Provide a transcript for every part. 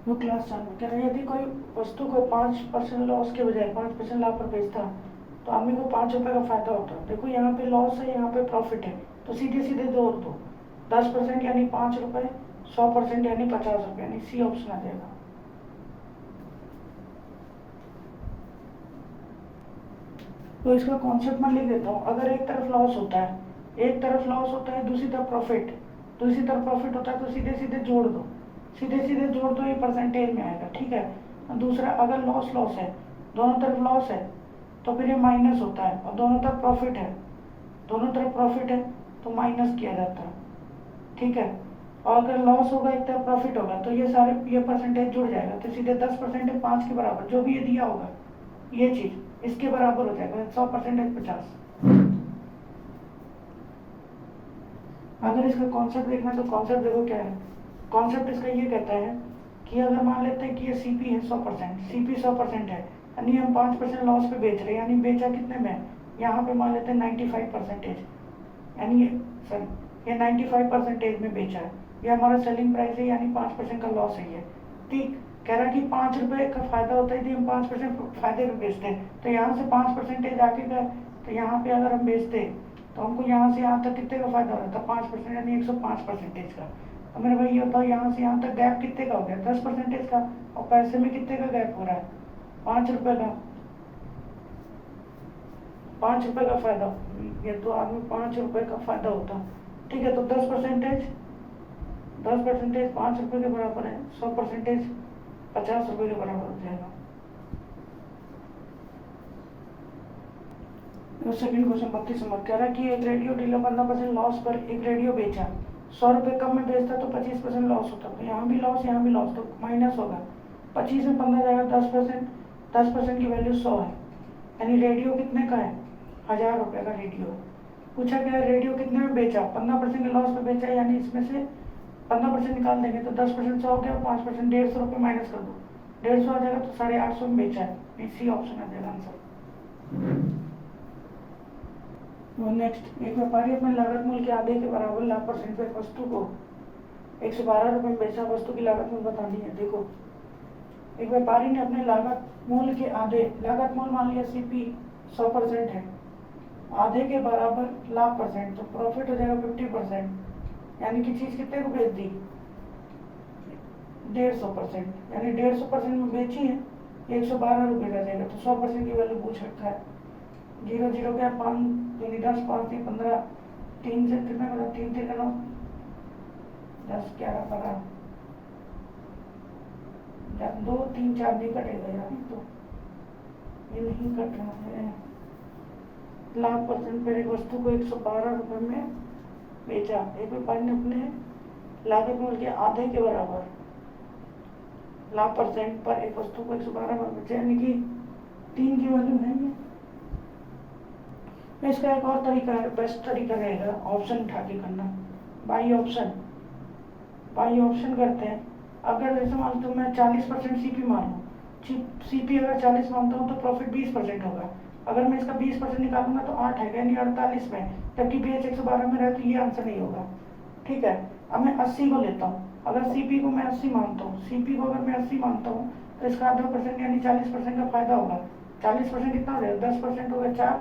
वो क्लास 4 में कह रहे हैं यदि कोई वस्तु को 5% लॉस के बजाय 5% लाभ पर बेचता तो आदमी को 5 रुपये का फायदा होता है। देखो यहाँ पे लॉस है, यहाँ पे प्रॉफिट है, तो सीधे सीधे जोड़ दो। 10% यानी 5 रुपये, 100% यानी 50 रुपये, यानी सी ऑप्शन आ जाएगा। तो इसका कॉन्सेप्ट मैं लिख देता हूँ। अगर एक तरफ लॉस होता है, एक तरफ लॉस होता है, दूसरी तरफ प्रॉफिट, दूसरी तरफ प्रॉफिट होता है, तो सीधे सीधे जोड़ दो, सीधे सीधे जोड़ दो, ये परसेंटेज में आएगा। ठीक है। और दूसरा, अगर लॉस लॉस है, दोनों तरफ लॉस है, तो फिर ये माइनस होता है, और दोनों तरफ प्रॉफिट है, दोनों तरफ प्रॉफिट है तो माइनस किया जाता है। ठीक है। और अगर लॉस होगा, एक तरफ प्रॉफिट होगा, तो ये सारे ये परसेंटेज जुड़ जाएगा, तो सीधे 10% 5 के बराबर, जो भी ये दिया होगा ये चीज इसके बराबर हो जाएगा। 100% 50। अगर इसका कॉन्सेप्ट देखना तो कॉन्सेप्ट देखो क्या है। कॉन्सेप्ट इसका ये कहता है कि अगर मान लेते हैं कि ये सीपी है 100%, सीपी 100% है, यानी हम 5% लॉस पे बेच रहे हैं, यानी बेचा कितने में, यहाँ पे मान लेते हैं 95%, यानी ये 95% में बेचा है, ये हमारा सेलिंग प्राइस है, यानी 5% का लॉस है ये। ठीक। कह रहा है कि 5 रुपये का फायदा होता है यदि हम 5% फायदे पे बेचते हैं, तो यहाँ से 5% आगे का, तो यहाँ पे अगर हम बेचते तो हमको यहाँ से यहाँ तक कितने का फायदा हो रहा था, 5%, यानी 105% का। तो मेरे भाई ये बताओ, यहाँ से यहाँ तक गैप कितने का हो गया, 10% का, और पैसे में कितने का गैप हो रहा है, 5 रुपये का। 5 रुपये का फायदा, ये तो आदमी 5 रुपये का फायदा होता। ठीक है। तो 10%, 5 रुपये के बराबर है, 100% 50 रुपये के बराबर हो जाएगा। सेकंड क्वेश्चन 32 नंबर कह रहा है कि एक रेडियो डीलर 15% लॉस पर एक रेडियो बेचा, 100 रुपये कम में बेचता तो 25% लॉस होता। तो यहाँ भी लॉस, यहाँ भी लॉस, तो माइनस होगा। 25 में 15 जाएगा, 10%, 10% की वैल्यू 100 है, यानी रेडियो कितने का है, 1000 रुपये का रेडियो है। पूछा गया रेडियो कितने में बेचा, 15% के लॉस पे बेचा, यानी इसमें से 15% निकाल देंगे तो 10% 100 हो गया, 5% 150 रुपये माइनस कर दो, 150 आ जाएगा, तो 850 में बेचा है। सी ऑप्शन आ जाएगा आंसर। नेक्स्ट, एक व्यापारी अपने लागत मूल्य के आधे के बराबर लाभ परसेंट पर वस्तु को 112 रुपये में बेचा, वस्तु की लागत मूल्य बतानी है। देखो, एक व्यापारी ने अपने लागत मूल्य के आधे, लागत मूल्य मान लिया सीपी 100% है, आधे के बराबर लाभ परसेंट, तो प्रॉफिट हो जाएगा 50%, यानी कि चीज कितने को बेच दी, 150%, यानी 150% में बेची है, 112 रुपये का जाएगा। तो 100% की वैल्यू पूछ रखा है। 0 0 क्या, 5 यानी 10, 5 3 15, 3 से कितना बना, 3 3 9, 10 11 12, 2 3 4 नहीं कटेगा यार, तो ये नहीं कट रहा है। लाभ परसेंट पर एक वस्तु को 112 रुपये में बेचा, एक व्यापारी ने अपने लागत मूल्य के आधे के बराबर लाभ परसेंट पर एक वस्तु को 112 में बेचा, यानी कि 3 की वैल्यू है ये। इसका एक और तरीका है, बेस्ट तरीका रहेगा ऑप्शन उठा के करना, बाई ऑप्शन। बाई ऑप्शन करते हैं, अगर जैसे मान लो मैं 40% सीपी मान लूँ, सीपी अगर 40 मानता हूँ तो प्रॉफिट 20% होगा। अगर मैं इसका 20% निकालूंगा तो 8 है, यानी 48 में, जबकि बीएच 112 में रहे, तो ये आंसर नहीं होगा। ठीक है। अब मैं 80 को लेता हूँ, अगर सीपी को मैं 80 मानता हूँ, सीपी को अगर मैं 80 मानता हूँ, तो इसका आधा परसेंट यानी 40% का फायदा होगा। 40% कितना हो जाएगा, 10% होगा, 4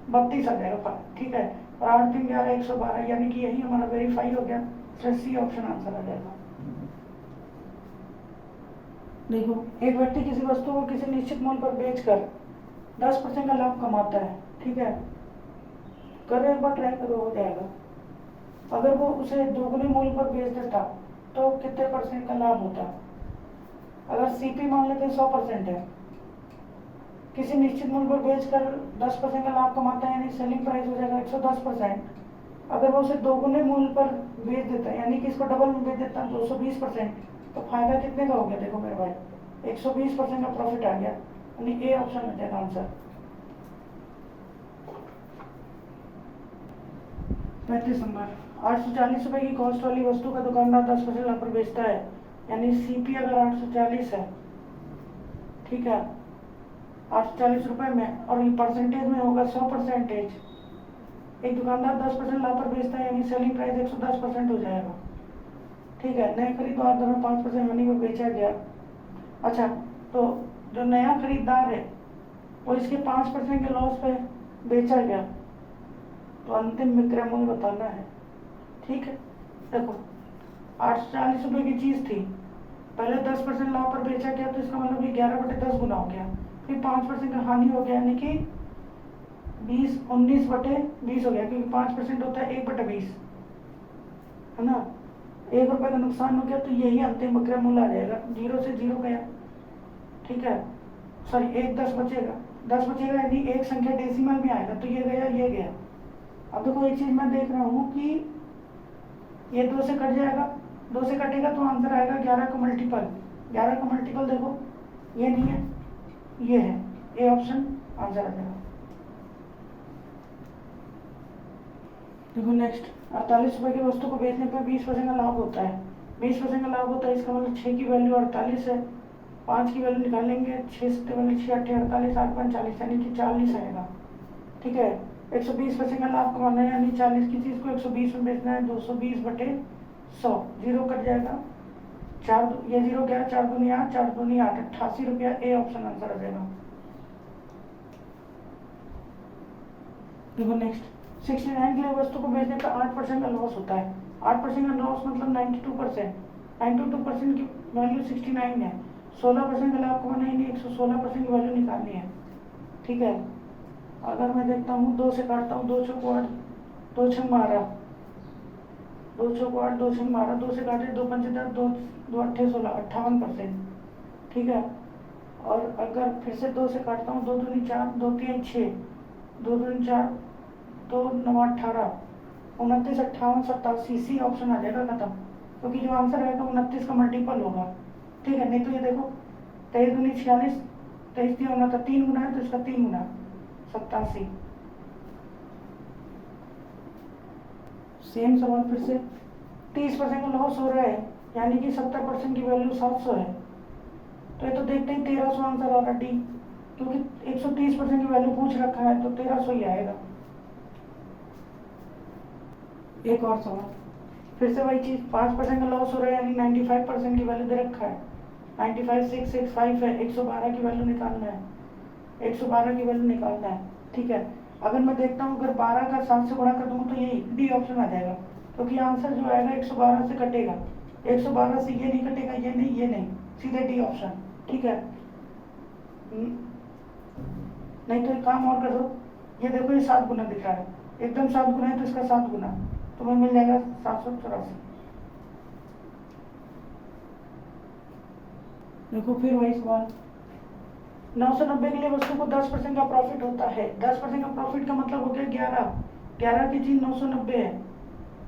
32 आ जाएगा। ठीक है। और 8 3 11 112, यानी कि यही हमारा वेरीफाई हो गया, तो सी ऑप्शन आंसर आ जाएगा। देखो, एक व्यक्ति किसी वस्तु को किसी निश्चित मूल्य पर बेचकर 10% का लाभ कमाता है। ठीक है। करो, एक बार ट्राई करो, हो जाएगा। अगर वो उसे दोगुने मूल्य पर बेच देता तो कितने परसेंट का लाभ होता। अगर सीपी मान लेते 100% है, किसी निश्चित मूल्य पर बेचकर 10% का लाभ कमाता है, यानी सेलिंग प्राइस हो जाएगा 110%। अगर वो उसे दोगुने मूल्य पर बेच देता है, यानी कि इसको डबल में बेच देता है 220%, तो फायदा कितने का हो गया, देखो मेरे भाई, 120% का प्रॉफिट आ गया, यानी ए ऑप्शन हो जाएगा आंसर। 35 नंबर, 840 रुपये की कॉस्ट वाली वस्तु का दुकानदार 10% लाभ पर बेचता है, यानी सीपी अगर 840 है, ठीक है, 840 रुपये में, और ये परसेंटेज में होगा 100%। एक दुकानदार 10% लाभ पर बेचता है, यानी सेलिंग प्राइस 110% हो जाएगा। ठीक है। नए खरीददार द्वारा 5% हानि में बेचा गया, अच्छा, तो जो नया खरीदार है वो इसके 5% के लॉस पे बेचा गया, तो अंतिम विक्रय मूल्य बताना है। ठीक है, देखो 840 रुपये की चीज़ थी, पहले 10% लाभ पर बेचा गया, तो इसका मतलब ये 11/10 गुना हो गया, फिर 5% का हानि हो गया, यानी कि 19/20 हो गया, क्योंकि 5% होता है 1/20, है ना। 1 रुपये का नुकसान हो गया, तो यही अंतिम विक्रय मूल्य आ जाएगा। 0 से 0 गया, ठीक है, सॉरी 10 बचेगा, 10 बचेगा यानी एक संख्या डेसिमल में आएगा, तो ये गया, ये गया। अब देखो एक चीज़ मैं देख रहा हूँ कि ये 2 से कट जाएगा, 2 से कटेगा तो आंसर आएगा 11 का मल्टीपल। 11 का मल्टीपल देखो, ये नहीं है, ये है, ये ऑप्शन आंसर आ जाएगा। देखो नेक्स्ट, 48 रुपये की वस्तु को बेचने पर 20% का लाभ होता है। 20% का लाभ होता है, इसका मतलब 6 की वैल्यू 48 है, 5 की वैल्यू निकालेंगे, 6 से वैल्यू 6 8 48 8 5 40, यानी कि 40 आएगा। ठीक है, 120% का लाभ कमाना है, यानी 40 की चीज़ को 120 में बेचना है, 220/100, 0 कट जाएगा, 4 ये 0 गया, 4 दूनी 8, 4 दूनी 8, 88 रुपया, ए ऑप्शन आंसर आ जाएगा। देखो नेक्स्ट, 69 के लिए वस्तु को बेचने पर 8% का लॉस होता है। 8% का लॉस मतलब 92%, 92% की वैल्यू 69 है, 16% का लाभ कमाना है, यानी 116% की वैल्यू निकालनी है। ठीक है, अगर मैं देखता हूँ 2 से काटता हूँ, 2 चौक 8, 2 छंग 12, 2 चौक 8, 2 छंग 12, 2 से काटे 2 पंचे 10, 2 अट्ठे 16, 58%। ठीक है, और अगर फिर से 2 से काटता हूँ, 2 दूनी 4, 2 तीन 6, 2 दूनी 4, 2 9 18, 29 58 87, सी ऑप्शन आ जाएगा खत्म, क्योंकि जो आंसर आएगा 29 का मल्टीपल होगा। ठीक है, नहीं तो ये देखो 23 दूनी 46, 23 दिया होना था 3 गुना है, तो इसका 3 गुना 87। सेम सवाल फिर से, 30% का लॉस हो रहा है, यानी कि 70% की वैल्यू 700 है, तो ये तो देखते ही 1300 आंसर आ रहा डी, क्योंकि 130% की वैल्यू पूछ रखा है, तो 1300 ही आएगा। एक और सवाल, फिर से वही चीज़, 5% का लॉस हो रहा है, यानी 95% की वैल्यू दे रखा है, 95,665 है, 112 की वैल्यू निकालना है, 112 की वैल्यू निकालना है। ठीक है, अगर मैं देखता हूँ अगर 12 का 7 से गुणा कर दूँगा तो यही डी ऑप्शन आ जाएगा, क्योंकि आंसर जो आएगा 112 से कटेगा, 112 से ये नहीं कटेगा, ये नहीं, ये नहीं, सीधे डी ऑप्शन। ठीक है, नहीं तो एक काम और कर दो, ये देखो ये 7 गुना दिख रहा है, एकदम 7 गुना है, तो इसका 7 गुना, तो मैं मिल जाएगा 784। देखो फिर वही सवाल, 990 के लिए वस्तु को 10% का प्रॉफिट होता है। 10% का प्रॉफिट का मतलब हो गया 11 की चीज 990 है।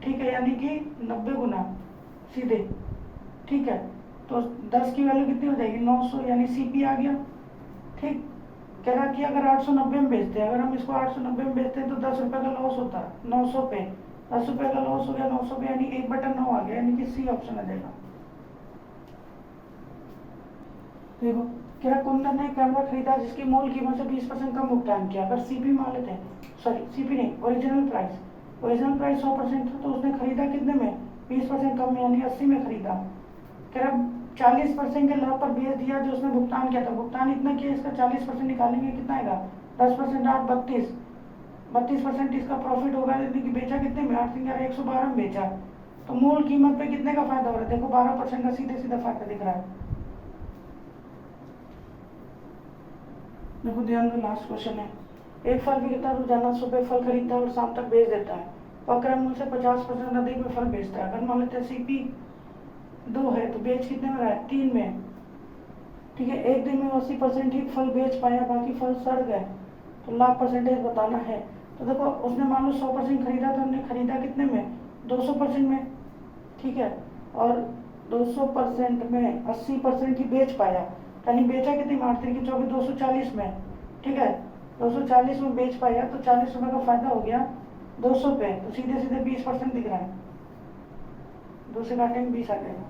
ठीक है, यानी कि 90 गुना सीधे। ठीक है, तो 10 की वैल्यू कितनी हो जाएगी 900, यानी सीपी आ गया। ठीक, कह रहा कि अगर 890 में बेचते हैं, अगर हम इसको 890 में बेचते हैं तो 10 रुपये का लॉस होता है 900 पे, 10 रुपये का लॉस हो गया 900 पे, यानी 1/9 आ गया, यानी कि सी ऑप्शन आ जाएगा। देखो, कह रहा कुंदन ने कैमरा खरीदा जिसकी मूल कीमत से 20% कम भुगतान किया। अगर सीपी मान लेते हैं, सॉरी सीपी नहीं, ओरिजिनल प्राइस 100% था, तो उसने खरीदा कितने में 20% कम में, यानी 80 में खरीदा। कह रहा 40% के लाभ पर बेच दिया जो उसने भुगतान किया था, भुगतान इतना किया, इसका 40% निकालेंगे कितना आएगा 10% 8 32% इसका प्रॉफिट होगा, यानी कि बेचा कितने में 8 11 112 में बेचा, तो मूल कीमत पे कितने का फायदा हो रहा है, देखो 12% का सीधे सीधा फायदा दिख रहा है। देखो ध्यान दो, लास्ट क्वेश्चन है, एक फल विक्रेता रोजाना सुबह फल खरीदता है और शाम तक बेच देता है, वह क्रय मूल्य से 50% अधिक में फल बेचता है। अगर मान लेते हैं सीपी 2 है तो बेच कितने में रहा है 3 में। ठीक है, एक दिन में 80% ही फल बेच पाया, बाकी फल सड़ गए, तो लाभ परसेंटेज बताना है। तो देखो उसने मान लो 100% खरीदा था, हमने खरीदा कितने में 200% में। ठीक है, और 200% में 80% ही बेच पाया, यानी बेचा कितने में 8 की 24 240 में। ठीक है, 240 में बेच पाया, तो 40 रुपये का फायदा हो गया 200 पे, तो सीधे सीधे 20% दिख रहा है, 2 से काटेंगे 20 आ जाएगा।